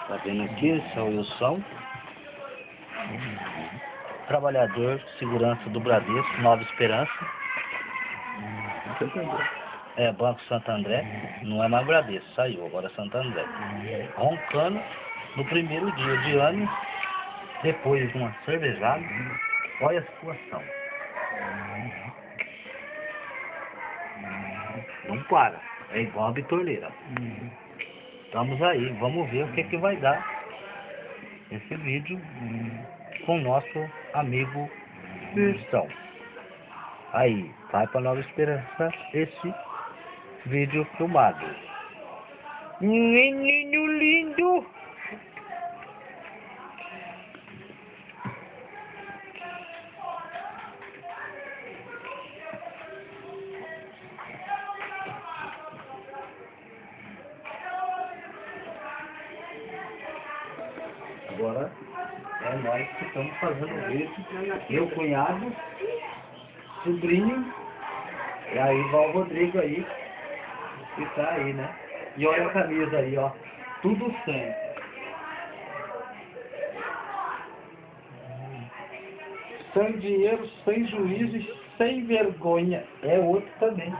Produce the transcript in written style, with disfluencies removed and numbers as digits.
Tá vendo aqui? Esse é o Wilson. Trabalhador de segurança do Bradesco, Nova Esperança. É, Banco Santo André. Não é mais Bradesco, saiu, agora é Santo André. Roncando no primeiro dia de ano, depois de uma cervejada. Olha a situação. Não para. É igual a bitoneira. Estamos aí, vamos ver o que vai dar esse vídeo com o nosso amigo Wilson. Aí, vai para Nova Esperança esse vídeo filmado. Menino lindo! Agora é nós que estamos fazendo o vídeo. Meu cunhado, sobrinho, e aí vai o Rodrigo aí, que tá aí, né? E olha a camisa aí, ó. Tudo sem. Sem dinheiro, sem juízo e sem vergonha. É outro também.